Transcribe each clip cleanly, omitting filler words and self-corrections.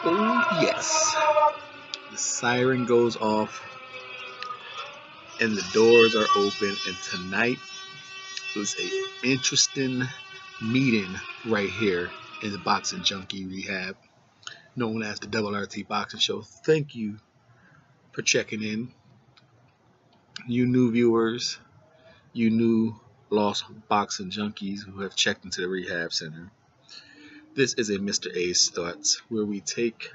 Oh yes, the siren goes off and the doors are open, and tonight was a interesting meeting right here in the Boxing Junkie Rehab, known as the Double RT Boxing Show. Thank you for checking in, you new viewers, you new lost boxing junkies who have checked into the rehab center. This is a Mr.A's Thoughts, where we take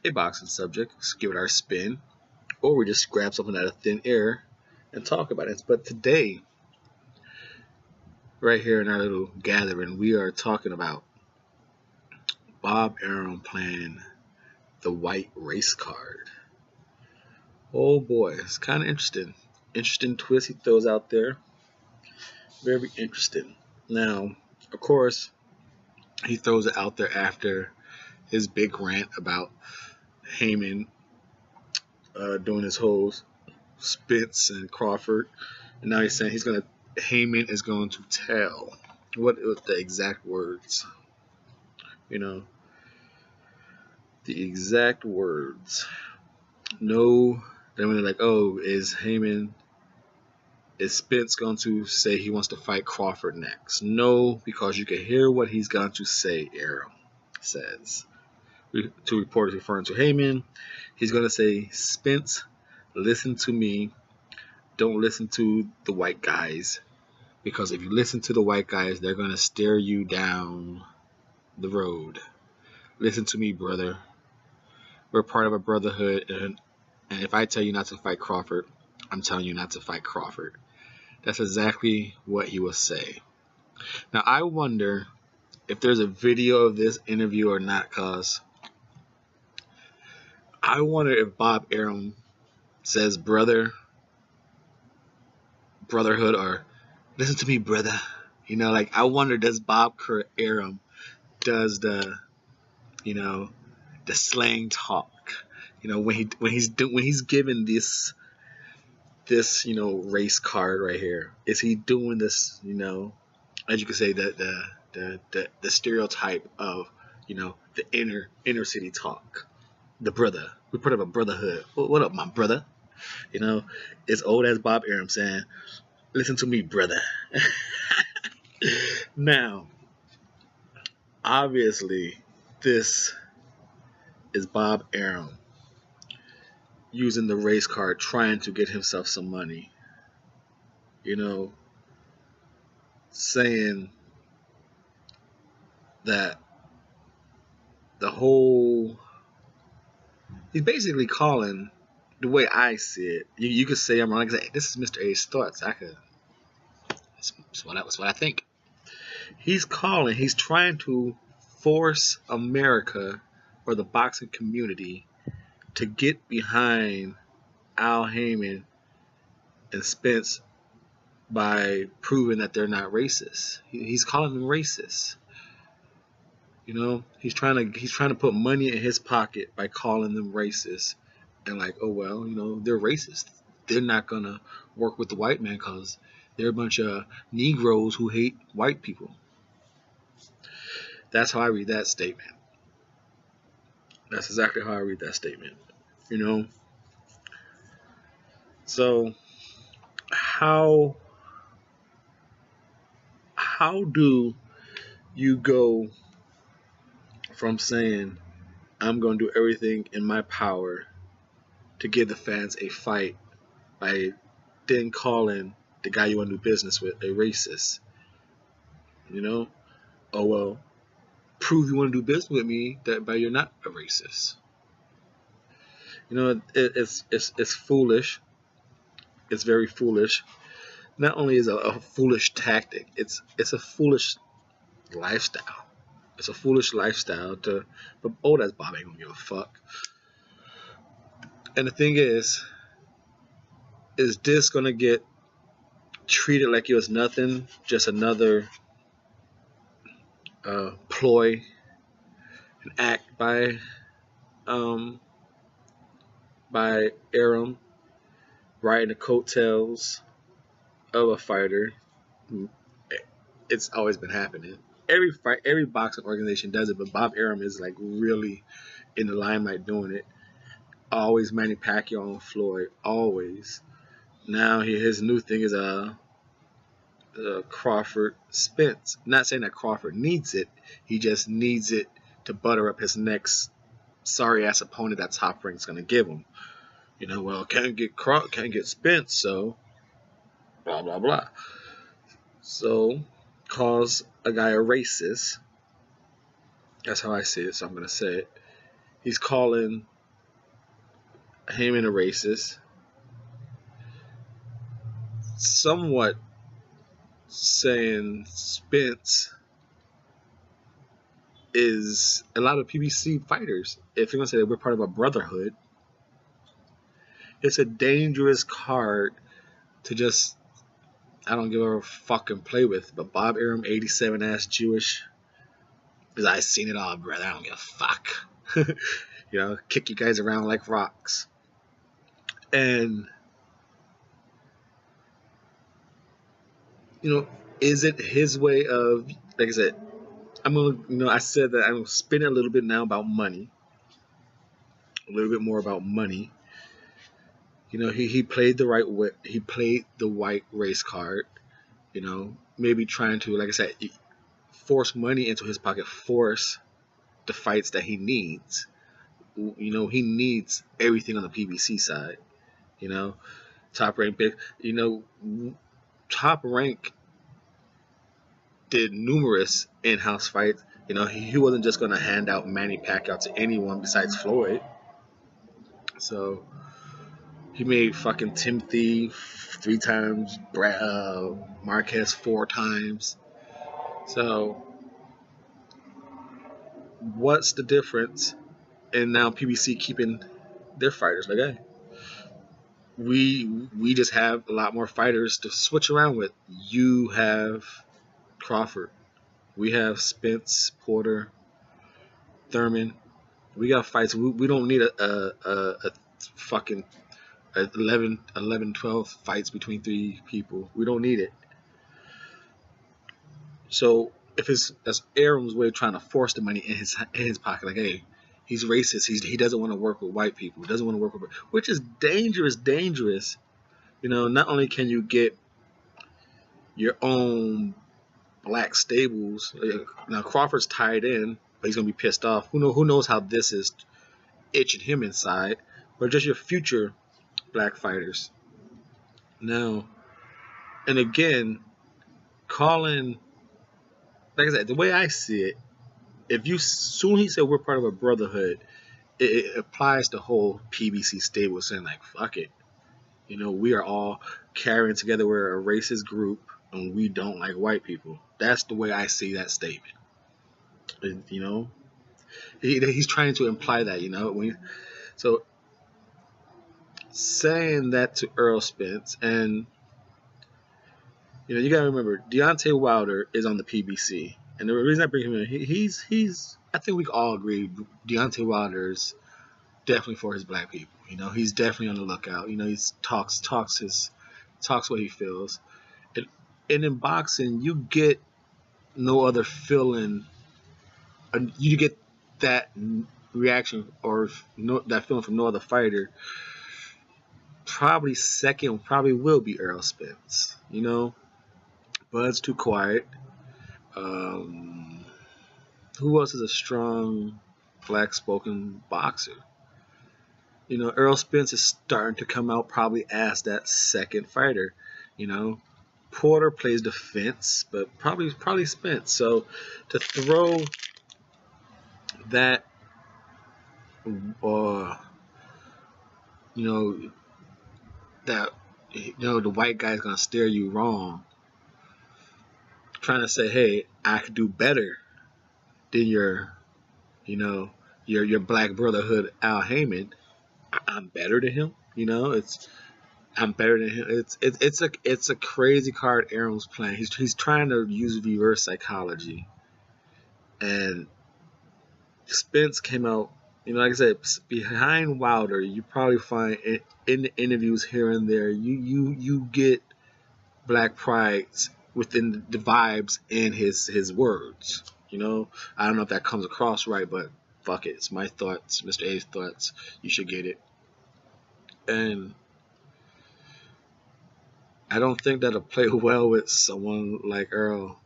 a boxing subject, give it our spin, or we just grab something out of thin air and talk about it. But today, right here in our little gathering, we are talking about Bob Arum playing the white race card. Oh boy, it's kind of interesting. Interesting twist he throws out there. Very interesting. Now, of course, he throws it out there after his big rant about Haymon doing his whole Spence and Crawford, and now he's saying Haymon is going to tell. What was the exact words? You know, the exact words. No, then when they're like, oh, is Spence going to say he wants to fight Crawford next? No, because you can hear what he's going to say, Arum says. To reporters referring to Haymon, he's going to say, Spence, listen to me. Don't listen to the white guys. Because if you listen to the white guys, they're going to stare you down the road. Listen to me, brother. We're part of a brotherhood, and if I tell you not to fight Crawford, I'm telling you not to fight Crawford. That's exactly what he will say. Now, I wonder if there's a video of this interview or not, because I wonder if Bob Arum says brotherhood, or listen to me, brother. You know, like, I wonder, does Bob Arum does the slang talk? You know, when he's given this race card right here, is he doing this, as you could say, the stereotype of, the inner city talk, the brother. We're part of a brotherhood. What up, my brother? It's old as Bob Arum saying, listen to me, brother. Now, obviously, this is Bob Arum using the race card, trying to get himself some money. Saying that he's basically calling, the way I see it, you could say I'm wrong. Like, this is Mr.A's Thoughts. That's what I think. He's trying to force America, or the boxing community, to get behind Al Haymon and Spence by proving that they're not racist. He's calling them racist. He's trying to put money in his pocket by calling them racist, and like, oh well, they're racist. They're not gonna work with the white man because they're a bunch of Negroes who hate white people. That's how I read that statement. That's exactly how I read that statement. So how do you go from saying I'm going to do everything in my power to give the fans a fight by then calling the guy you want to do business with a racist? Oh well, prove you want to do business with me that by you're not a racist. It's foolish. It's very foolish. Not only is it a foolish tactic, it's a foolish lifestyle. It's a foolish lifestyle but that's Bob ain't gonna give a fuck. And the thing is this gonna get treated like it was nothing, just another ploy, an act by Arum, riding the coattails of a fighter? It's always been happening. every boxing organization does it, but Bob Arum is like really in the limelight doing it. Always Manny Pacquiao and Floyd, always. Now his new thing is Crawford Spence. Not saying that Crawford needs it, he just needs it to butter up his next sorry ass opponent that Top Rank's gonna give him. Well, can't get Spence, so blah blah blah. So calls a guy a racist. That's how I see it, so I'm gonna say it. He's calling Haymon a racist. Somewhat saying Spence is a lot of PBC fighters. If you're gonna say that we're part of a brotherhood, it's a dangerous card to just I don't give a fucking play with. But Bob Arum, 87 ass Jewish, because I seen it all, brother. I don't give a fuck. Kick you guys around like rocks. And is it his way of, like I said, I said that I'm gonna spin it a little bit now about money, a little bit more about money. He played the right way. He played the white race card. Maybe trying to, like I said, force money into his pocket, force the fights that he needs. He needs everything on the PBC side. Top Rank pick. Top Rank did numerous in-house fights. He wasn't just going to hand out Manny Pacquiao to anyone besides Floyd. So he made fucking Timothy 3 times, Marquez 4 times. So what's the difference? And now PBC keeping their fighters. Like, hey, we just have a lot more fighters to switch around with. You have Crawford. We have Spence, Porter, Thurman. We got fights. We don't need a fucking 11, 12 fights between 3 people. We don't need it. So if that's Arum's way of trying to force the money in his pocket, like, hey, he's racist. He doesn't want to work with white people. He doesn't want to work with, which is dangerous. Not only can you get your own black stables. Now Crawford's tied in, but he's gonna be pissed off. Who knows how this is itching him inside? But just your future black fighters. Now, and again, calling, like I said, the way I see it, if you soon he said we're part of a brotherhood, it applies to the whole PBC stable, saying like, fuck it, we are all carrying together. We're a racist group, and we don't like white people. That's the way I see that statement. He's trying to imply that, so saying that to Errol Spence, and you gotta remember Deontay Wilder is on the PBC, and the reason I bring him in, he's I think we all agree Deontay Wilder's definitely for his black people. He's definitely on the lookout. He talks what he feels. And in boxing, you get no other feeling. You get that reaction or that feeling from no other fighter. Probably second will be Errol Spence. Bud's too quiet. Who else is a strong black-spoken boxer? Errol Spence is starting to come out probably as that second fighter. Porter plays defense, but probably Spence. So to throw that, that the white guy's gonna steer you wrong, trying to say, hey, I could do better than your black brotherhood Al Haymon. I'm better than him. I'm better than him. It's a crazy card Arum's playing. He's trying to use reverse psychology. And Spence came out, like I said, behind Wilder. You probably find in the interviews here and there, you get black pride within the vibes and his words. You know, I don't know if that comes across right, but fuck it, it's my thoughts, Mr. A's thoughts. You should get it. And I don't think that'll play well with someone like Earl.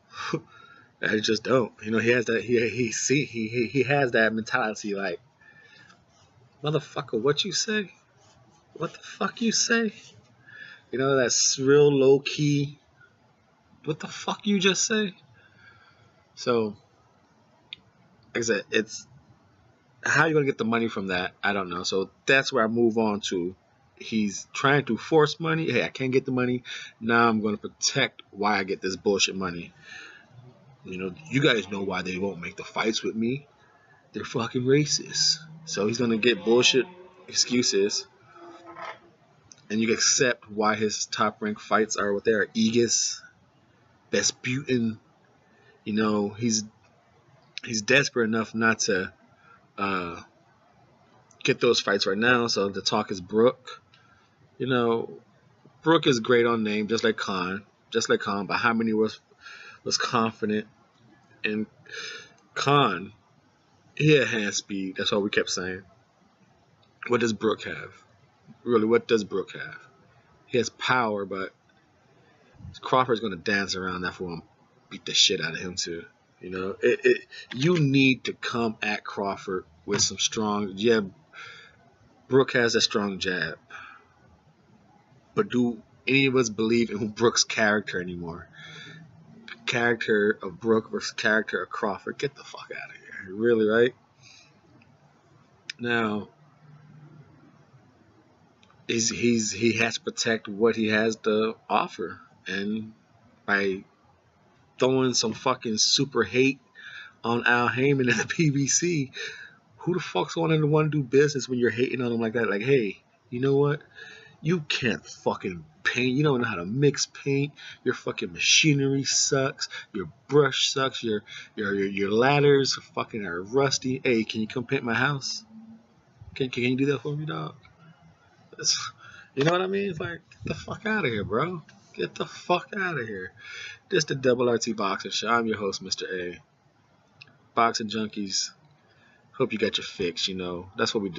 I just don't. You know, he has that. He has that mentality. Like, motherfucker, what you say? What the fuck you say? You know, that's real low key. What the fuck you just say? So, like I said, it's how you gonna get the money from that? I don't know. So that's where I move on to. He's trying to force money. Hey, I can't get the money. Now I'm gonna protect why I get this bullshit money. You know, you guys know why they won't make the fights with me. They're fucking racist. So he's gonna get bullshit excuses, and you accept why his top ranked fights are what they are. Aegis, Vesputin. You know, he's desperate enough not to uh, get those fights right now. So the talk is Brooke. You know, Brooke is great on name, just like Khan, But how many was confident in Khan? He had hand speed. That's all we kept saying. What does Brooke have? Really, what does Brooke have? He has power, but Crawford's gonna dance around that for him, beat the shit out of him too. You know, you need to come at Crawford with some strong. Yeah, Brooke has a strong jab, but do any of us believe in Brooke's character anymore? Character of Brooke versus character of Crawford. Get the fuck out of here. Really, right? Now, he has to protect what he has to offer, and by throwing some fucking super hate on Al Haymon and the PBC, who the fuck's want to want to do business when you're hating on him like that? Like, hey, you know what? You can't fucking paint. You don't know how to mix paint. Your fucking machinery sucks. Your brush sucks. Your ladders fucking are rusty. Hey, can you come paint my house? Can you do that for me, dog? You know what I mean? It's like, get the fuck out of here, bro. Get the fuck out of here. This the Double RT Boxing Show. I'm your host, Mr. A. Boxing junkies. Hope you got your fix. You know, that's what we do.